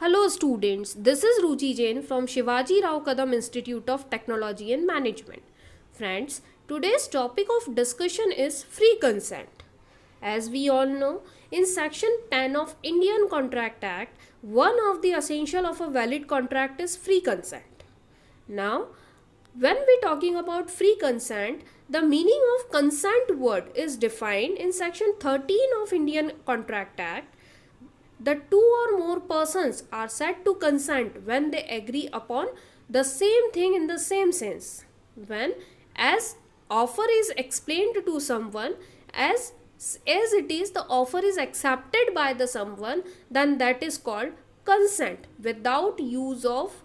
Hello students, this is Ruchi Jain from Shivaji Rao Kadam Institute of Technology and Management. Friends, today's topic of discussion is free consent. As we all know, in section 10 of Indian Contract Act, one of the essential of a valid contract is free consent. Now, when we talking about free consent, the meaning of consent word is defined in section 13 of Indian Contract Act. The two or more persons are said to consent when they agree upon the same thing in the same sense. When as offer is explained to someone as it is the offer is accepted by the someone, then that is called consent without use of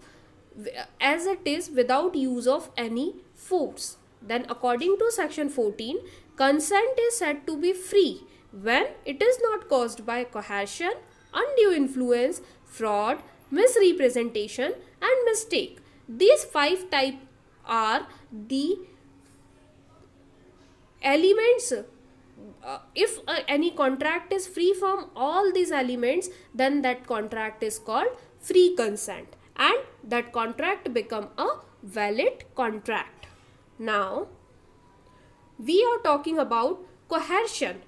as it is without use of any force. Then according to section 14, consent is said to be free when it is not caused by coercion, undue influence, fraud, misrepresentation and mistake. These five types are the elements. If any contract is free from all these elements, then that contract is called free consent and that contract become a valid contract. Now we are talking about coercion.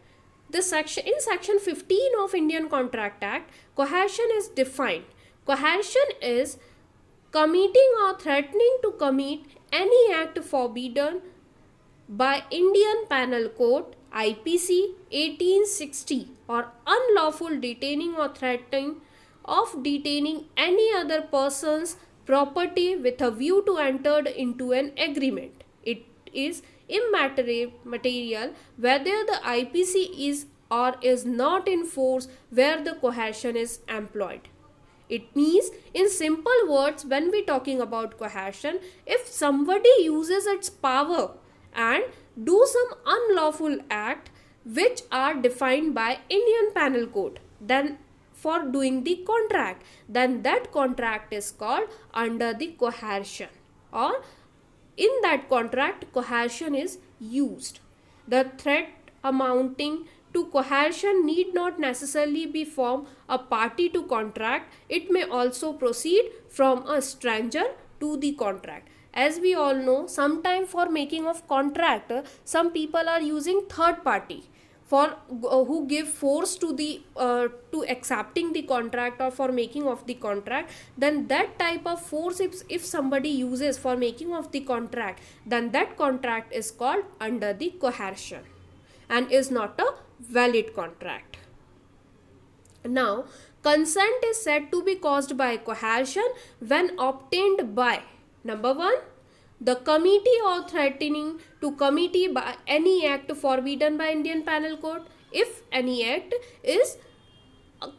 The section in section 15 of Indian Contract Act, coercion is defined. Coercion is committing or threatening to commit any act forbidden by Indian Penal Code IPC 1860 or unlawful detaining or threatening of detaining any other person's property with a view to enter into an agreement. It is immaterial whether the IPC is or is not in force where the coercion is employed. It means, in simple words, when we talking about coercion, if somebody uses its power and do some unlawful act which are defined by Indian Penal Code, then for doing the contract, then that contract is called under the coercion, or in that contract coercion is used. The threat amounting to coercion need not necessarily be from a party to contract. It may also proceed from a stranger to the contract. As we all know, sometime for making of contract, some people are using third party for who give force to the to accepting the contract or for making of the contract. Then that type of force, if somebody uses for making of the contract, then that contract is called under the coercion and is not a valid contract. Now consent is said to be caused by coercion when obtained by, number 1, the committee or threatening to committee by any act forbidden by Indian Penal Code. If any act is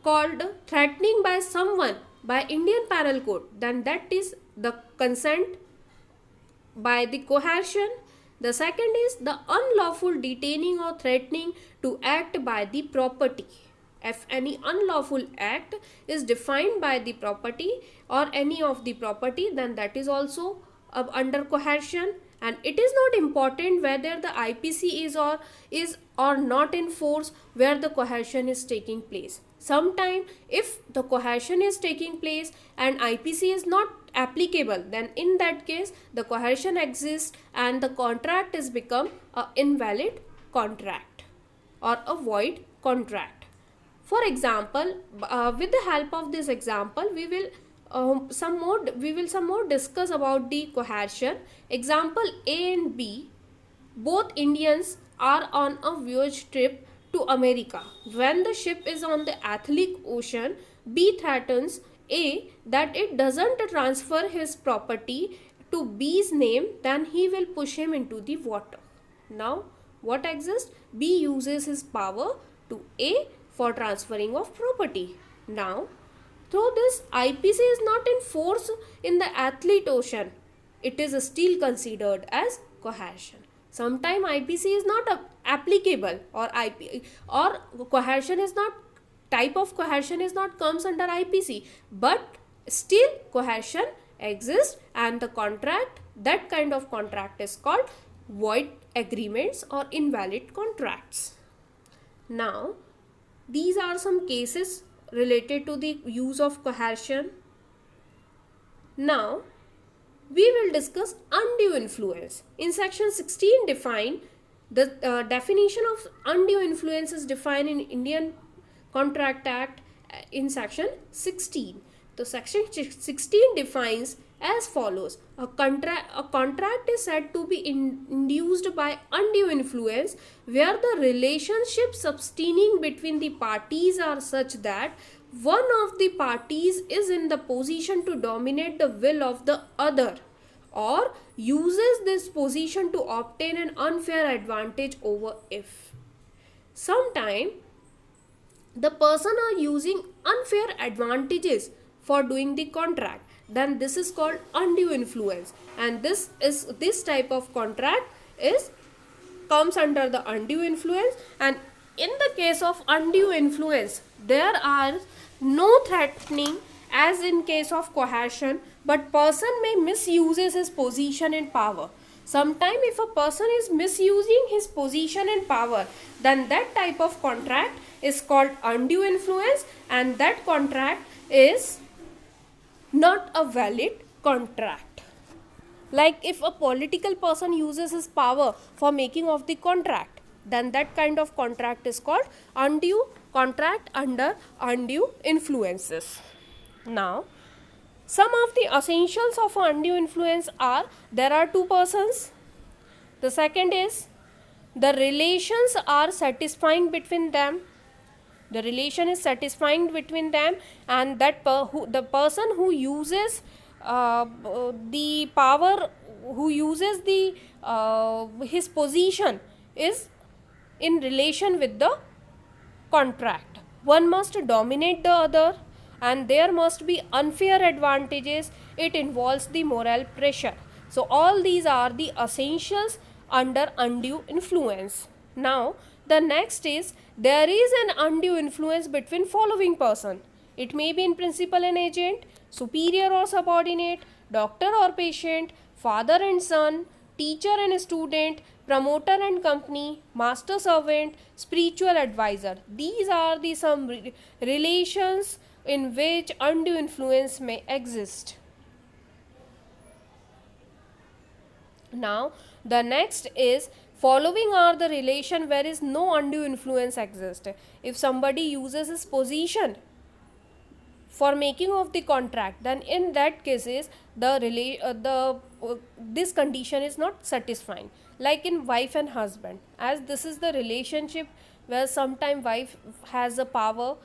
called threatening by someone by Indian Penal Code, then that is the consent by the coercion. The second is the unlawful detaining or threatening to act by the property. If any unlawful act is defined by the property or any of the property, then that is also under coercion. And it is not important whether the IPC is or not in force where the coercion is taking place. Sometime if the coercion is taking place and IPC is not applicable, then in that case the coercion exists and the contract is become a invalid contract or a void contract. For example, with the help of this example, we will some more discuss about the coercion. Example A and B, both Indians are on a voyage trip to America. When the ship is on the Atlantic Ocean, B threatens A that it doesn't transfer his property to B's name, then he will push him into the water. Now what exists? B uses his power to A for transferring of property. Now though this IPC is not in force in the Atlantic Ocean, it is still considered as coercion. Sometimes IPC is not applicable or coercion is not, type of coercion is not comes under IPC, but still coercion exists and the contract, that kind of contract is called void agreements or invalid contracts. Now these are some cases related to the use of coercion. Now, we will discuss undue influence. In section 16 define the definition of undue influence is defined in Indian Contract Act in section 16. So section 16 defines as follows: a contract is said to be induced by undue influence where the relationships subsisting between the parties are such that one of the parties is in the position to dominate the will of the other or uses this position to obtain an unfair advantage over if. Sometime the person are using unfair advantages for doing the contract, then this is called undue influence, and this type of contract is comes under the undue influence. And in the case of undue influence, there are no threatening as in case of coercion, but person may misuses his position and power. Sometime if a person is misusing his position and power, then that type of contract is called undue influence, and that contract is not a valid contract. Like if a political person uses his power for making of the contract, then that kind of contract is called undue contract under undue influences. Now, some of the essentials of undue influence are: there are two persons. The second is the relations are satisfying between them. The relation is satisfying between them, and that the person who uses the power, who uses the his position, is in relation with the contract. One must dominate the other, and there must be unfair advantages. It involves the moral pressure. So all these are the essentials under undue influence. Now the next is, there is an undue influence between following person. It may be in principal and agent, superior or subordinate, doctor or patient, father and son, teacher and student, promoter and company, master servant, spiritual advisor. These are the some relations in which undue influence may exist. Now the next is, following are the relation where is no undue influence exist. If somebody uses his position for making of the contract, then in that cases this condition is not satisfying. Like in wife and husband, as this is the relationship where sometime wife has the power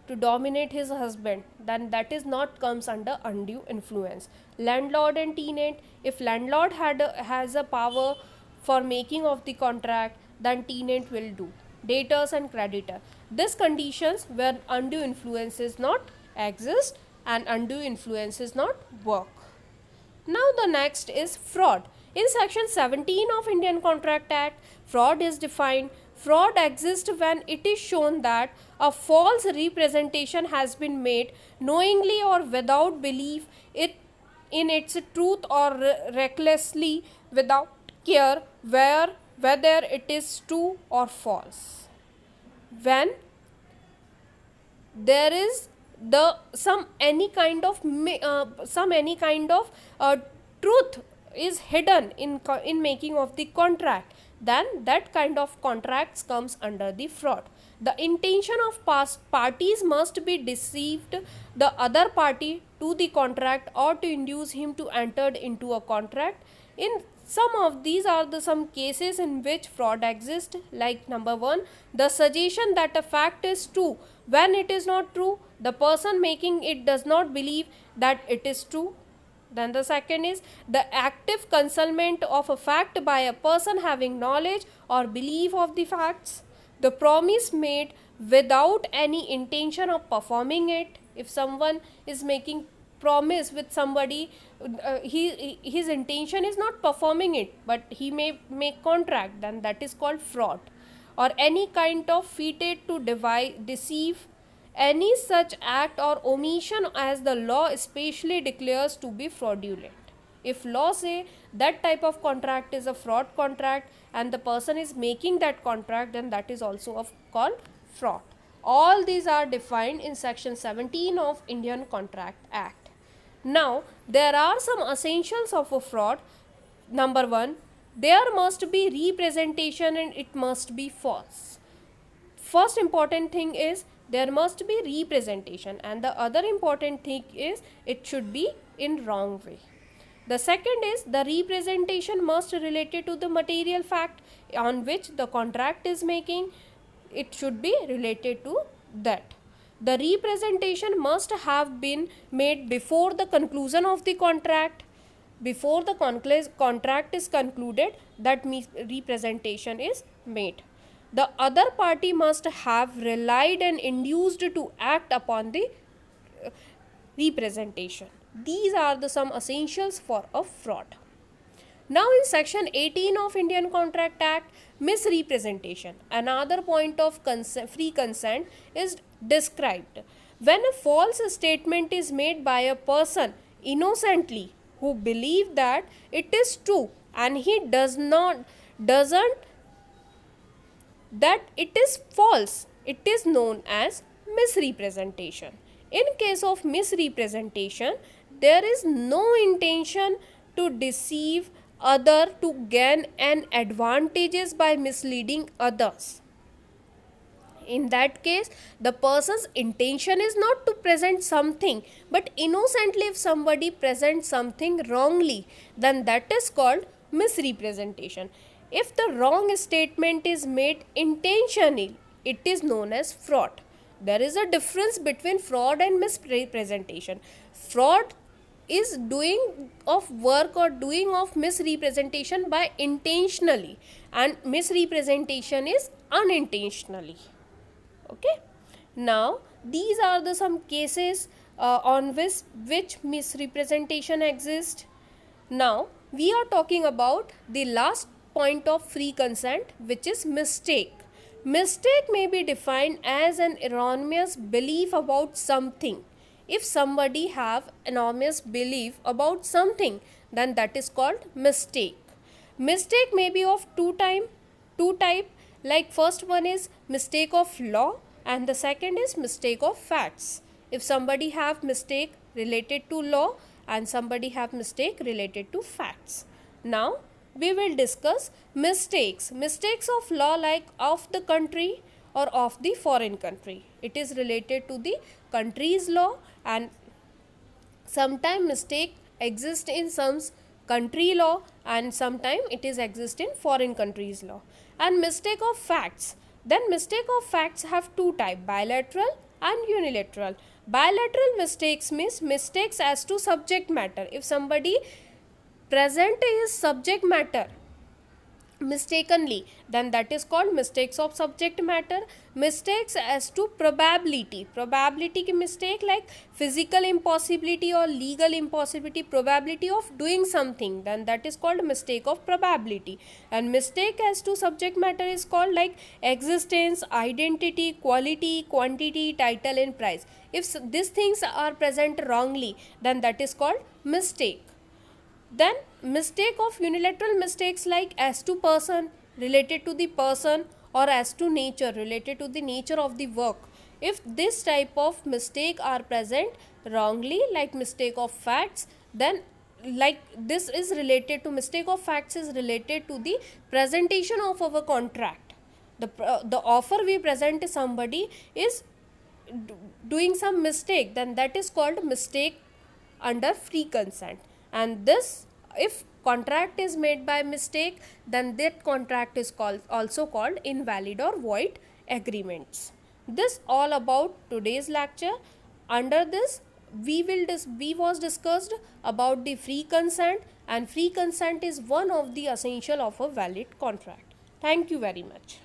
to dominate his husband, then that is not comes under undue influence. Landlord and tenant, if landlord has a power for making of the contract, then tenant will do. Debtors and creditor, this conditions where undue influence is not exist and undue influence is not work. Now the next is fraud. In section 17 of Indian Contract Act, fraud is defined. Fraud exists when it is shown that a false representation has been made knowingly or without belief in its truth, or recklessly without care whether it is true or false. When there is any kind of truth is hidden in making of the contract, then that kind of contracts comes under the fraud. The intention of parties must be deceived the other party to the contract or to induce him to enter into a contract. In some of these are some cases in which fraud exists, like number 1, the suggestion that a fact is true when it is not true. The person making it does not believe that it is true. Then the second is the active concealment of a fact by a person having knowledge or belief of the facts. The promise made without any intention of performing it. If someone is making promise with somebody, his intention is not performing it, but he may make contract, then that is called fraud. Or any kind of feated to deceive, any such act or omission as the law especially declares to be fraudulent. If law say that type of contract is a fraud contract and the person is making that contract, then that is also called fraud. All these are defined in section 17 of Indian Contract Act. Now, there are some essentials of a fraud. Number 1, there must be representation and it must be false. First important thing is there must be representation, and the other important thing is it should be in wrong way. The second is the representation must related to the material fact on which the contract is making. It should be related to that. The representation must have been made before the conclusion of the contract. Before the contract is concluded, that representation is made. The other party must have relied and induced to act upon the representation. These are the some essentials for a fraud. Now in section 18 of Indian Contract Act, misrepresentation, another point of free consent, is described. When a false statement is made by a person innocently who believe that it is true and he doesn't that it is false, it is known as misrepresentation. In case of misrepresentation, there is no intention to deceive other to gain an advantages by misleading others. In that case, the person's intention is not to present something, but innocently if somebody presents something wrongly, then that is called misrepresentation. If the wrong statement is made intentionally, it is known as fraud. There is a difference between fraud and misrepresentation. Fraud is doing of work or doing of misrepresentation by intentionally, and misrepresentation is unintentionally. Okay. Now these are the some cases on which misrepresentation exists. Now we are talking about the last point of free consent, which is mistake. Mistake may be defined as an erroneous belief about something. If somebody have erroneous belief about something, then that is called mistake. Mistake may be of two type, like first one is mistake of law and the second is mistake of facts. If somebody have mistake related to law and somebody have mistake related to facts. Now we will discuss mistakes of law, like of the country or of the foreign country. It is related to the country's law, and sometimes mistake exist in some country law and sometimes it is exist in foreign countries law. And mistake of facts, then mistake of facts have two type, bilateral and unilateral. Bilateral mistakes means mistakes as to subject matter. If somebody present his subject matter mistakenly, then that is called mistakes of subject matter. Mistakes as to probability ki mistake, like physical impossibility or legal impossibility, probability of doing something, then that is called mistake of probability. And mistake as to subject matter is called like existence, identity, quality, quantity, title and price. If these things are present wrongly, then that is called mistake. Then mistake of unilateral mistakes, like as to person, related to the person, or as to nature, related to the nature of the work. If this type of mistake are present wrongly, like mistake of facts, then like this is related to mistake of facts is related to the presentation of our contract. The offer we present to somebody is doing some mistake, then that is called mistake under free consent. And this, if contract is made by mistake, then that contract is also called invalid or void agreements. This all about today's lecture. Under this we was discussed about the free consent, and free consent is one of the essential of a valid contract. Thank you very much.